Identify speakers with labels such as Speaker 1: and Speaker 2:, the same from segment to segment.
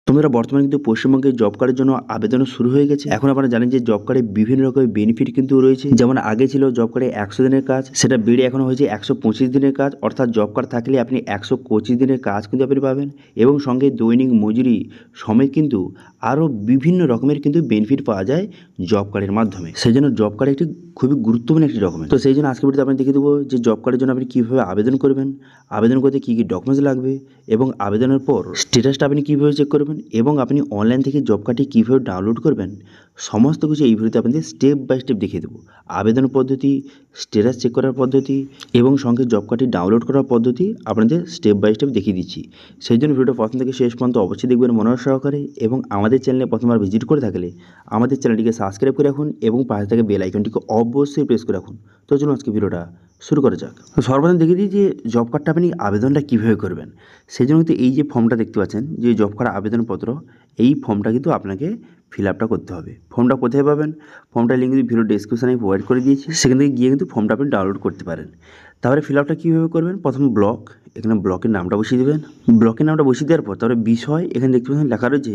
Speaker 1: তোমরা বর্তমানে কিন্তু পশ্চিমবঙ্গে জব কার্ডের জন্য আবেদন শুরু হয়ে গেছে। এখন আপনারা জানেন যে জব কার্ডে বিভিন্ন রকমের বেনিফিট কিন্তু রয়েছে। যেমন আগে ছিল জব কার্ডে 100 দিনের কাজ, সেটা বেড়ে এখন হয়েছে 125 দিনের কাজ। অর্থাৎ জব কার্ড থাকলে আপনি 125 দিনের কাজ কিন্তু আপনি পাবেন এবং সঙ্গে দৈনিক মজুরি সমেত কিন্তু আরও বিভিন্ন রকমের কিন্তু বেনিফিট পাওয়া যায় জব কার্ডের মাধ্যমে। সেই জন্য জব কার্ড একটি খুবই গুরুত্বপূর্ণ একটি ডকুমেন্ট। তো সেই জন্য আজকে ভিডিওতে আপনি দেখিয়ে দেবো যে জব কার্ডের জন্য আপনি কীভাবে আবেদন করবেন, আবেদন করতে কী কী ডকুমেন্টস লাগবে এবং আবেদনের পর স্ট্যাটাসটা আপনি কীভাবে চেক করবেন এবং আপনি অনলাইন থেকে জব কার্ডটি কীভাবে ডাউনলোড করবেন, সমস্ত কিছু এই ভিডিওতে আপনাদের স্টেপ বাই স্টেপ দেখিয়ে দেবো। আবেদন পদ্ধতি, স্ট্যাটাস চেক করার পদ্ধতি এবং সঙ্গে জব কার্ডটি ডাউনলোড করার পদ্ধতি আপনাদের স্টেপ বাই স্টেপ দেখিয়ে দিচ্ছি। সেই জন্য ভিডিওটা প্রথম থেকে শেষ পর্যন্ত অবশ্যই দেখবেন মনোযোগ সহকারে এবং আমাদের চ্যানেলে প্রথমবার ভিজিট করে থাকলে আমাদের চ্যানেলটিকে সাবস্ক্রাইব করে রাখুন এবং পাশে থাকা বেল আইকনটিকে অবশ্যই প্রেস করে রাখুন। তো চলুন আজকে ভিডিওটা শুরু করা যাক। তো সর্বপ্রথম দেখিয়ে দিই যে জব কার্ডটা আপনি আবেদনটা কীভাবে করবেন। সেই জন্য কিন্তু এই যে ফর্মটা দেখতে পাচ্ছেন, যে জব কার্ড আবেদনপত্র, এই ফর্মটা কিন্তু আপনাকে ফিল আপটা করতে হবে। ফর্মটা কোথায় পাবেন? ফর্মটা লিঙ্ক কিন্তু ভিডিও ডেসক্রিপশনে আমি প্রোভাইড করে দিয়েছি, সেখান থেকে গিয়ে কিন্তু ফর্মটা আপনি ডাউনলোড করতে পারেন। তারপরে ফিল আপটা কীভাবে করবেন? প্রথম ব্লক, এখানে ব্লকের নামটা বসিয়ে দেবেন। ব্লকের নামটা বসিয়ে দেওয়ার পর তারপরে বিষয়, এখানে দেখতে পাচ্ছেন লেখা রয়েছে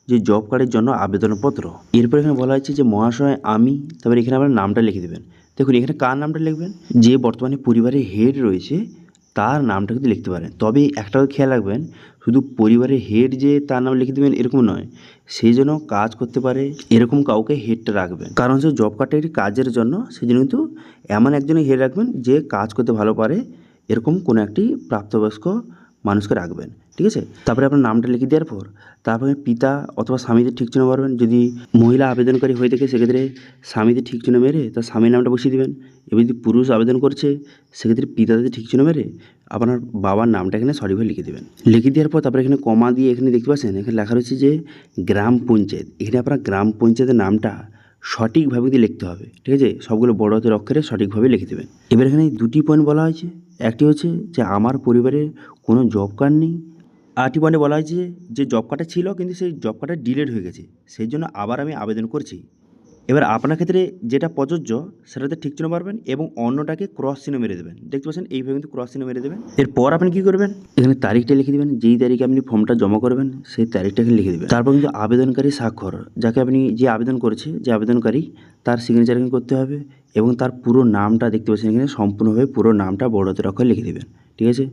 Speaker 1: যে জব কার্ডের জন্য আবেদনপত্র। এরপর এখানে বলা হচ্ছে যে মহাশয় আমি, তারপরে এখানে আপনার নামটা লিখে দেবেন। দেখুন এখানে কার নামটা লিখবেন? যে বর্তমানে পরিবারের হেড রয়েছে তার নামটা কিন্তু লিখতে পারেন। তবে একটা খেয়াল রাখবেন, শুধু পরিবারের হেড যে তার নাম লিখে দেবেন এরকম নয়, সেই জন্য কাজ করতে পারে এরকম কাউকে হেডটা রাখবেন। কারণ হচ্ছে জব কার্ডটা একটি কাজের জন্য, সেই জন্য কিন্তু এমন একজনই হেড রাখবেন যে কাজ করতে ভালো পারে, এরকম কোনো একটি প্রাপ্তবয়স্ক মানুষকে রাখবেন। ঠিক আছে? তারপরে আপনার নামটা লিখে দেওয়ার পর তারপরে পিতা অথবা স্বামীদের ঠিক চিহ্ন মারবেন। যদি মহিলা আবেদনকারী হয়ে থাকে সেক্ষেত্রে স্বামীদের ঠিক চিহ্ন মেরে তার স্বামীর নামটা বসিয়ে দেবেন। এবার যদি পুরুষ আবেদন করছে সেক্ষেত্রে পিতাদের ঠিক চিহ্ন মেরে আপনার বাবার নামটা এখানে সঠিকভাবে লিখে দেবেন। লিখে দেওয়ার পর তারপরে এখানে কমা দিয়ে এখানে দেখতে পাচ্ছেন এখানে লেখা রয়েছে যে গ্রাম পঞ্চায়েত। এখানে আপনার গ্রাম পঞ্চায়েতের নামটা সঠিকভাবে দিয়ে লিখতে হবে। ঠিক আছে? সবগুলো বড় হাতের অক্ষরে সঠিকভাবে লিখে দেবেন। এবার এখানে দুটি পয়েন্ট বলা হয়েছে। একটি হচ্ছে যে আমার পরিবারে কোনো জব কার্ড নেই। আরেকটি পয়েন্টে বলা হয়েছে যে জব কার্ডটা ছিল কিন্তু সেই জব কার্ডটা ডিলিট হয়ে গেছে, সেই জন্য আবার আমি আবেদন করছি। এবার আপনার ক্ষেত্রে যেটা প্রযোজ্য সেটাতে ঠিক চিহ্ন মারবেন এবং অন্যটাকে ক্রস চিহ্ন মেরে দেবেন। দেখতে পাচ্ছেন এইভাবে কিন্তু ক্রস চিহ্ন মেরে দেবেন। এরপর আপনি কী করবেন? এখানে তারিখটা লিখে দেবেন। যেই তারিখে আপনি ফর্মটা জমা করবেন সেই তারিখটা এখানে লিখে দেবেন। তারপর কিন্তু আবেদনকারী স্বাক্ষর, যাকে আপনি যে আবেদন করেছে যে আবেদনকারী তার সিগনেচার এখানে করতে হবে এবং তার পুরো নামটা দেখতে পাচ্ছেন এখানে সম্পূর্ণভাবে পুরো নামটা বড় হাতের অক্ষরে লিখে দেবেন। ঠিক আছে?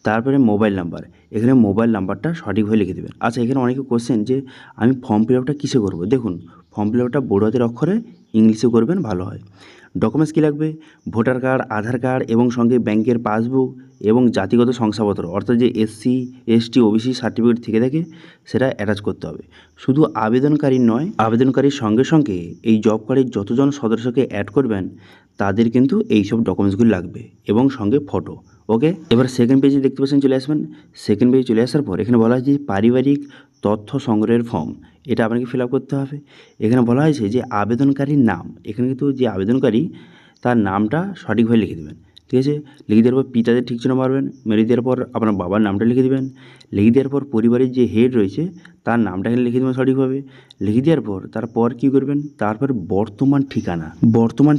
Speaker 1: তারপরে মোবাইল নাম্বার, এখানে মোবাইল নাম্বারটা সঠিকভাবে লিখে দেবেন। আচ্ছা, এখানে অনেকে কোশ্চেন যে আমি ফর্ম ফিল আপটা কিসে করবো? দেখুন ফর্ম ফিল আপটা বড় হাতের অক্ষরে ইংলিশে করবেন, ভালো হয়। ডকুমেন্টস কী লাগবে? ভোটার কার্ড, আধার কার্ড এবং সঙ্গে ব্যাংকের পাসবুক এবং জাতিগত শংসাপত্র, অর্থাৎ যে এসসি এসটি ওবিসি সার্টিফিকেট থেকে থাকে সেটা অ্যাটাচ করতে হবে। শুধু আবেদনকারীর নয়, আবেদনকারীর সঙ্গে সঙ্গে এই জব কার্ডের যতজন সদস্যকে অ্যাড করবেন তাদের কিন্তু এইসব ডকুমেন্টসগুলি লাগবে এবং সঙ্গে ফটো। ওকে, এবার সেকেন্ড পেজে দেখতে পাচ্ছেন চলে আসবেন। সেকেন্ড পেজে চলে আসার পর এখানে বলা হয়েছে যে পারিবারিক তথ্য সংগ্রহের ফর্ম, এটা আপনাকে ফিল আপ করতে হবে। এখানে বলা হয়েছে যে আবেদনকারীর নাম, এখানে কিন্তু যে আবেদনকারী তার নামটা সঠিকভাবে লিখে দেবেন। ঠিক আছে? লিখে দেওয়ার পর পিতাদের ঠিক চিহ্ন মারবেন, মেরে দেওয়ার পর আপনার বাবার নামটা লিখে দেবেন। লিখে দেওয়ার পর পরিবারের যে হেড রয়েছে তার নামটা এখানে লিখে দেবেন সঠিকভাবে। লিখে দেওয়ার পর তারপর কী করবেন? তারপর বর্তমান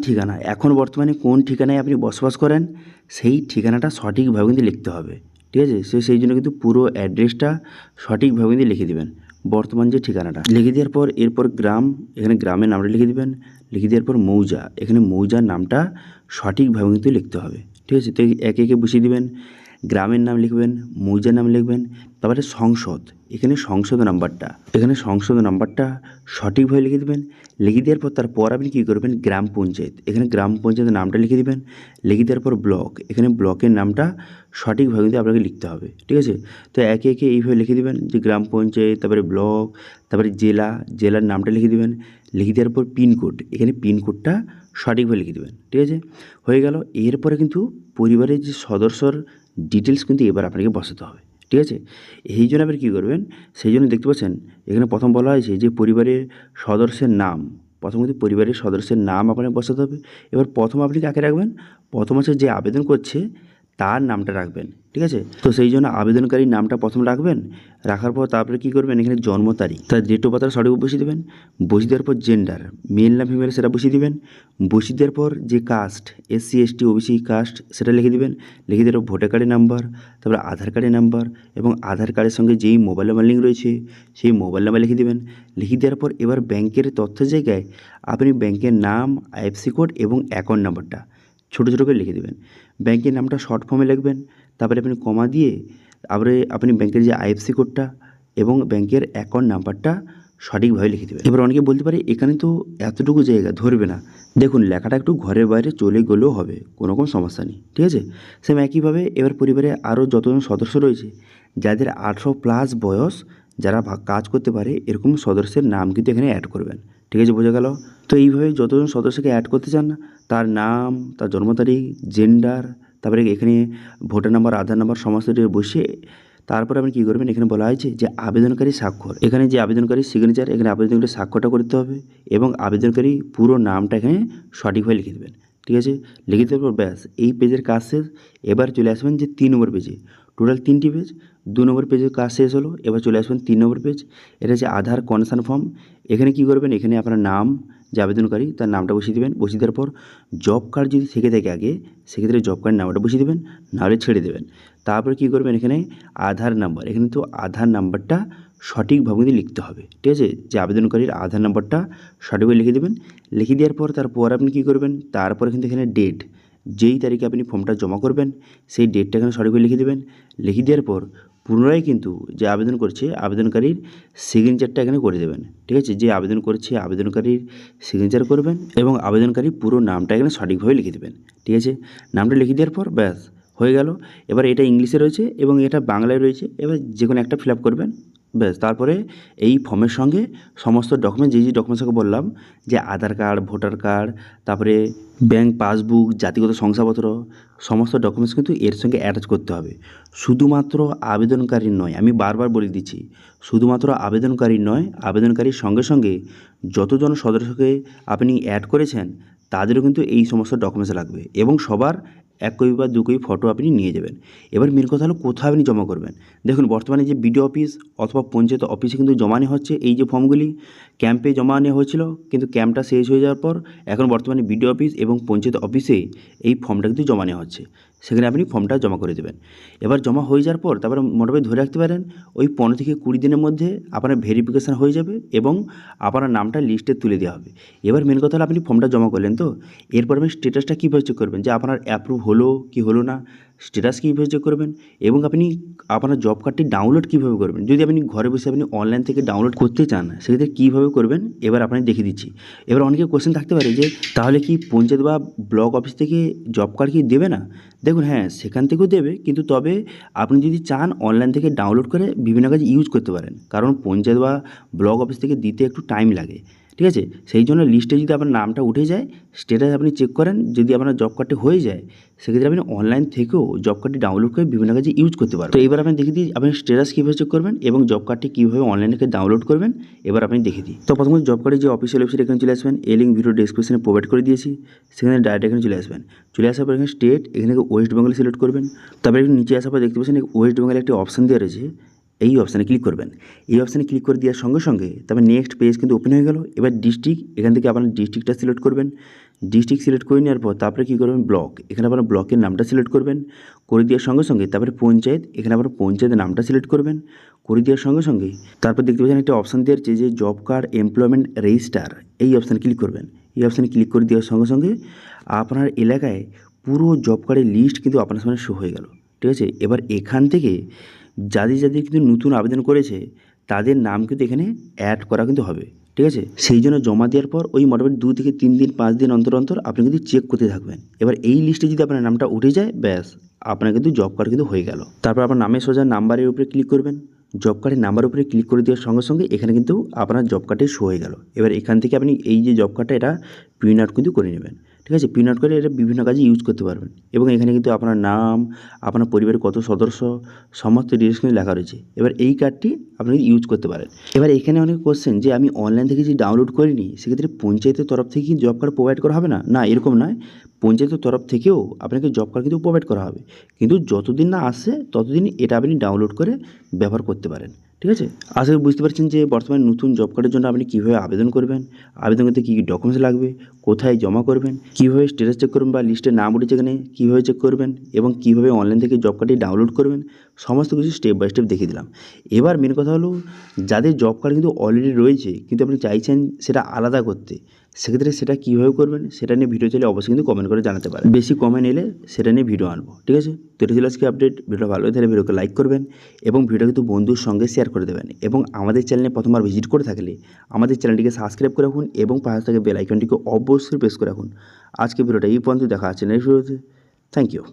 Speaker 1: ঠিকানা এখন বর্তমানে কোন ঠিকানায় আপনি বসবাস করেন সেই ঠিকানাটা সঠিকভাবে কিন্তু লিখতে হবে। ঠিক আছে? সেই জন্য কিন্তু পুরো অ্যাড্রেসটা সঠিকভাবে কিন্তু লিখে দেবেন, বর্তমান যে ঠিকানাটা। লিখে দেওয়ার পর এরপর গ্রাম, এখানে গ্রামের নামটা লিখে দেবেন। লিখে দেওয়ার পর মৌজা, এখানে মৌজার নামটা সঠিকভাবে কিন্তু লিখতে হবে। ঠিক আছে? তো একে একে বসিয়ে দেবেন। গ্রামের নাম লিখবেন, মৌজার নাম লিখবেন। তারপরে সংসদ, এখানে সংসদ নাম্বারটা সঠিকভাবে লিখে দেবেন। লিখে দেওয়ার পর তারপর আপনি কী করবেন? গ্রাম পঞ্চায়েত, এখানে গ্রাম পঞ্চায়েতের নামটা লিখে দেবেন। লিখে দেওয়ার পর ব্লক, এখানে ব্লকের নামটা সঠিকভাবে কিন্তু আপনাকে লিখতে হবে। ঠিক আছে? তো একে একে এইভাবে লিখে দেবেন যে গ্রাম পঞ্চায়েত, তারপরে ব্লক, তারপরে জেলার নামটা লিখে দেবেন। লিখে দেওয়ার পর পিনকোড, এখানে পিনকোডটা সঠিকভাবে লিখে দেবেন। ঠিক আছে? হয়ে গেল। এরপরে কিন্তু পরিবারের যে সদস্যর ডিটেলস কিন্তু এবার আপনাকে বসাতে হবে। ঠিক আছে? এই জন্য আপনি কী করবেন? সেই জন্য দেখতে পাচ্ছেন এখানে প্রথম বলা হয়েছে যে পরিবারের সদস্যের নাম, প্রথম কিন্তু পরিবারের সদস্যের নাম আপনাকে বসাতে হবে। এবার প্রথম আপনি কাকে রাখবেন? প্রথম হচ্ছে যে আবেদন করছে তার নামটা রাখবেন, ঠিক আছে। তো সেই জন্য আবেদনকারীর নামটা প্রথম রাখবেন, রাখার পর তারপরে কী করবেন, এখানে জন্ম তারিখ, তার ডেট অফ বার্থ সঠিক বসিয়ে দেবেন, বসিয়ে দেওয়ার পর জেন্ডার, মেল না ফিমেল সেটা বসিয়ে দেবেন, বসিয়ে দেওয়ার পর যে caste SC ST OBC caste সেটা লিখে দেবেন, লিখে দেওয়ার পর ভোটার কার্ডের নাম্বার, তারপরে আধার কার্ডের নাম্বার এবং আধার কার্ডের সঙ্গে যেই মোবাইল নাম্বার লিঙ্ক রয়েছে সেই মোবাইল নাম্বার লিখে দেবেন। লিখে দেওয়ার পর এবার ব্যাংকের তথ্যের জায়গায় আপনি ব্যাংকের নাম, IFSC কোড এবং অ্যাকাউন্ট নাম্বারটা ছোটো ছোটো করে লিখে দেবেন। ব্যাংকের নামটা শর্ট ফর্মে লিখবেন, তারপরে আপনি কমা দিয়ে তারপরে আপনি ব্যাংকের যে IFSC কোডটা এবং ব্যাংকের অ্যাকাউন্ট নাম্বারটা সঠিকভাবে লিখে দেবেন। এবার অনেকে বলতে পারে এখানে তো এতটুকু জায়গা ধরবে না, দেখুন লেখাটা একটু ঘরের বাইরে চলে গেলেও হবে, কোনো রকম সমস্যা নেই, ঠিক আছে। সেম একইভাবে এবার পরিবারে আরও যতজন সদস্য রয়েছে যাদের 18+ বয়স, যারা কাজ করতে পারে এরকম সদস্যের নাম কিন্তু এখানে অ্যাড করবেন, ঠিক আছে, বোঝা গেল। তো এইভাবে যতজন সদস্যকে অ্যাড করতে চান তার নাম, তার জন্ম তারিখ, জেন্ডার, তারপরে এখানে ভোটার নাম্বার, আধার নাম্বার সমস্ত কিছু বসিয়ে তারপরে আপনি কী করবেন, এখানে বলা হয়েছে যে আবেদনকারী স্বাক্ষর, এখানে যে আবেদনকারী সিগনেচার, এখানে আবেদনকারী স্বাক্ষরটা করতে হবে এবং আবেদনকারী পুরো নামটা এখানে সঠিকভাবে লিখে দেবেন, ঠিক আছে। লিখে দেওয়ার পর ব্যাস এই পেজের কাজ শেষ। এবার চলে আসবেন যে 3 নম্বর পেজে, টোটাল 3টি পেজ, 2 নম্বর পেজের কাজ শেষ হলো। এবার চলে আসবেন 3 নম্বর পেজ, এটা হচ্ছে আধার কনসার্ন ফর্ম। এখানে কী করবেন, এখানে আপনার নাম, যে আবেদনকারী তার নামটা বসিয়ে দেবেন, বসিয়ে দেওয়ার পর জব কার্ড যদি থেকে থাকে আগে সেক্ষেত্রে জব কার্ডের নাম্বারটা বসিয়ে দেবেন, নাহলে ছেড়ে দেবেন। তারপরে কী করবেন, এখানে আধার নাম্বার, এখানে তো আধার নাম্বারটা সঠিকভাবে কিন্তু লিখতে হবে, ঠিক আছে। যে আবেদনকারীর আধার নাম্বারটা সঠিকভাবে লিখে দেবেন। লিখে দেওয়ার পর তারপর আপনি কী করবেন, তারপরে কিন্তু এখানে ডেট, যেই তারিখে আপনি ফর্মটা জমা করবেন সেই ডেটটা এখানে সঠিকভাবে লিখে দেবেন। লিখে দেওয়ার পর পুনরায় কিন্তু যে আবেদন করছে আবেদনকারীর সিগনেচারটা এখানে করে দেবেন, ঠিক আছে। যে আবেদন করছে আবেদনকারীর সিগনেচার করবেন এবং আবেদনকারীর পুরো নামটা এখানে সঠিকভাবে লিখে দেবেন, ঠিক আছে। নামটা লিখে দেওয়ার পর ব্যাস হয়ে গেল। এবার এটা ইংলিশে রয়েছে এবং এটা বাংলায় রয়েছে, এবার যে কোনো একটা ফিল আপ করবেন, ব্যাস। তারপরে এই ফর্মের সঙ্গে সমস্ত ডকুমেন্ট, যে ডকুমেন্টসকে বললাম যে আধার কার্ড, ভোটার কার্ড, তারপরে ব্যাংক পাসবুক, জাতিগত শংসাপত্র, সমস্ত ডকুমেন্টস কিন্তু এর সঙ্গে অ্যাটাচ করতে হবে। শুধুমাত্র আবেদনকারীর নয়, আমি বারবার বলে দিচ্ছি, শুধুমাত্র আবেদনকারীর নয়, আবেদনকারীর সঙ্গে সঙ্গে যতজন সদস্যকে আপনি অ্যাড করেছেন তাদেরও কিন্তু এই সমস্ত ডকুমেন্টস লাগবে এবং সবার 1 কপি বা 2 কপি ফটো আপনি নিয়ে যাবেন। এবার মেন কথা হলো কোথায় আপনি জমা করবেন। দেখুন বর্তমানে যে BDO অফিস অথবা পঞ্চায়েত অফিসে কিন্তু জমা নেওয়া হচ্ছে এই যে ফর্মগুলি, ক্যাম্পে জমা নেওয়া হয়েছিল কিন্তু ক্যাম্পটা শেষ হয়ে যাওয়ার পর এখন বর্তমানে BDO অফিস এবং পঞ্চায়েত অফিসে এই ফর্মটা কিন্তু জমা নেওয়া হচ্ছে, সেখানে আপনি ফর্মটা জমা করে দেবেন। এবার জমা হয়ে যাওয়ার পর তারপরে মোটামুটি ধরে রাখতে পারেন ওই 15 থেকে 20 দিনের মধ্যে আপনার ভেরিফিকেশান হয়ে যাবে এবং আপনার নামটা লিস্টে তুলে দেওয়া হবে। এবার মেন কথা হলো আপনি ফর্মটা জমা করলেন, তো এরপর আপনি স্ট্যাটাসটা কীভাবে চেক করবেন যে আপনার অ্যাপ্রুভ হলো কি হলো না, স্ট্যাটাস কীভাবে চেক করবেন এবং আপনি আপনার জব কার্ডটি ডাউনলোড কীভাবে করবেন। যদি আপনি ঘরে বসে আপনি অনলাইন থেকে ডাউনলোড করতে চান সেক্ষেত্রে কীভাবে করবেন এবার আপনাকে দেখিয়ে দিচ্ছি। এবার অনেকে কোশ্চেন থাকতে পারে যে তাহলে কি পঞ্চায়েত বা ব্লক অফিস থেকে জব কার্ড কি দেবে না। দেখুন হ্যাঁ, সেখান থেকেও দেবে, কিন্তু তবে আপনি যদি চান অনলাইন থেকে ডাউনলোড করে বিভিন্ন কাজে ইউজ করতে পারেন, কারণ পঞ্চায়েত বা ব্লক অফিস থেকে দিতে একটু টাইম লাগে, ঠিক আছে। সেই জন্য লিস্টে যদি আপনার নামটা উঠে যায়, স্ট্যাটাস আপনি চেক করেন, যদি আপনার জব কার্ডটি হয়ে যায় সেক্ষেত্রে আপনি অনলাইন থেকেও জব কার্ডটি ডাউনলোড করে বিভিন্ন কাজে ইউজ করতে পারবেন। তো এবার আপনি দেখে দিই আপনি স্ট্যাটাস কীভাবে চেক করবেন এবং জব কার্ডটি কীভাবে অনলাইন থেকে ডাউনলোড করবেন, এবার আপনি দেখে দিই। তো প্রথমে জব কার্ডের যে অফিসিয়াল ওয়েবসাইট এখানে চলে আসবেন, এই লিঙ্ক ভিডিও ডেসক্রিপশনে প্রোভাইড করে দিয়েছি, সেখানে ডাইরেক্ট এখানে চলে আসবেন। চলে আসার পর এখানে স্টেট, এখানে ওয়েস্ট বেঙ্গল সিলেক্ট করবেন। তারপরে একটু নিচে আসার পর দেখতে পাচ্ছেন ওয়েস্ট বেঙ্গলে একটি অপশান দেওয়া রয়েছে, এই অপশানে ক্লিক করবেন। এই অপশানে ক্লিক করে দেওয়ার সঙ্গে সঙ্গে তারপর নেক্সট পেজ কিন্তু ওপেন হয়ে গেল। এবার ডিস্ট্রিক্ট, এখান থেকে আপনার ডিস্ট্রিক্টটা সিলেক্ট করবেন। ডিস্ট্রিক্ট সিলেক্ট করে নেওয়ার পর তারপরে কী করবেন, ব্লক, এখানে আপনার ব্লকের নামটা সিলেক্ট করবেন। করে দেওয়ার সঙ্গে সঙ্গে তারপরে পঞ্চায়েত, এখানে আপনার পঞ্চায়েতের নামটা সিলেক্ট করবেন। করে দেওয়ার সঙ্গে সঙ্গে তারপর দেখতে পাচ্ছেন একটা অপশান দেওয়া আছে যে জব কার্ড এমপ্লয়মেন্ট রেজিস্টার, এই অপশানে ক্লিক করবেন। এই অপশানে ক্লিক করে দেওয়ার সঙ্গে সঙ্গে আপনার এলাকায় পুরো জব কার্ডের লিস্ট কিন্তু আপনার সামনে শো হয়ে গেল, ঠিক আছে। এবার এখান থেকে যাদের যাদের কিন্তু নতুন আবেদন করেছে তাদের নাম কিন্তু এখানে অ্যাড করা কিন্তু হবে, ঠিক আছে। সেই জন্য জমা দেওয়ার পর ওই মোটামুটি 2 থেকে 3 দিন 5 দিন অন্তর অন্তর আপনি কিন্তু চেক করতে থাকবেন। এবার এই লিস্টে যদি আপনার নামটা উঠে যায় ব্যাস আপনার কিন্তু জব কার্ড কিন্তু হয়ে গেল। তারপর আপনার নামের সোজা নাম্বারের উপরে ক্লিক করবেন। জব কার্ডের নাম্বার উপরে ক্লিক করে দেওয়ার সঙ্গে সঙ্গে এখানে কিন্তু আপনার জব কার্ডে শো হয়ে গেল। এবার এখান থেকে আপনি এই যে জব কার্ডটা এটা প্রিন্ট আউট কিন্তু করে নেবেন, ঠিক আছে, প্রিন্ট আউট করে এটা বিভিন্ন কাজে ইউজ করতে পারবেন। এবং এখানে কিন্তু আপনার নাম, আপনার পরিবারের কত সদস্য, সমস্ত ডিটেলস কিন্তু লেখা রয়েছে। এবার এই কার্ডটি আপনি ইউজ করতে পারেন। এবার এখানে অনেক কোশ্চেন যে আমি অনলাইন থেকে যে ডাউনলোড করিনি, সেক্ষেত্রে পঞ্চায়েতের তরফ থেকে কি জব কার্ড প্রোভাইড করা হবে না? না, এরকম নয়। পঞ্চায়েতের তরফ থেকেও আপনাকে জব কার্ড কিন্তু প্রোভাইড করা হবে, কিন্তু যতদিন না আসে ততদিন এটা আপনি ডাউনলোড করে ব্যবহার করতে পারেন। ঠিক আছে, আশা করি বুঝতে পারছেন যে বর্তমানে নতুন জব কার্ডের জন্য আপনি কীভাবে আবেদন করবেন, আবেদন করতে কী কী ডকুমেন্টস লাগবে, কোথায় জমা করবেন, কীভাবে স্ট্যাটাস চেক করবেন বা লিস্টে নাম উঠেছে এখানে কীভাবে চেক করবেন, এবং কীভাবে অনলাইন থেকে জব কার্ডটি ডাউনলোড করবেন, সমস্ত কিছু স্টেপ বাই স্টেপ দেখিয়ে দিলাম। এবার মেন কথা হলো, যাদের জব কার্ড কিন্তু অলরেডি রয়েছে কিন্তু আপনি চাইছেন সেটা আলাদা করতে, সেক্ষেত্রে সেটা কীভাবে করবেন সেটা নিয়ে ভিডিও চাইলে অবশ্যই কিন্তু কমেন্ট করে জানাতে পারেন। বেশি কমেন্ট এলে সেটা নিয়ে ভিডিও আনবো। ঠিক আছে, তো এটা ছিল আজকে আপডেট। ভিডিওটা ভালো হয়ে থাকলে ভিডিওকে লাইক করবেন এবং ভিডিও কিন্তু বন্ধুর সঙ্গে শেয়ার করে দেবেন। এবং আমাদের চ্যানেলে প্রথমবার ভিজিট করে থাকলে আমাদের চ্যানেলটিকে সাবস্ক্রাইব করে রাখুন এবং পাশে থাকা বেল আইকনটিকে অবশ্যই প্রেস করে রাখুন। আজকে ভিডিওটা এই পর্যন্ত, দেখা হচ্ছে নেক্সট ভিডিওতে। Thank you.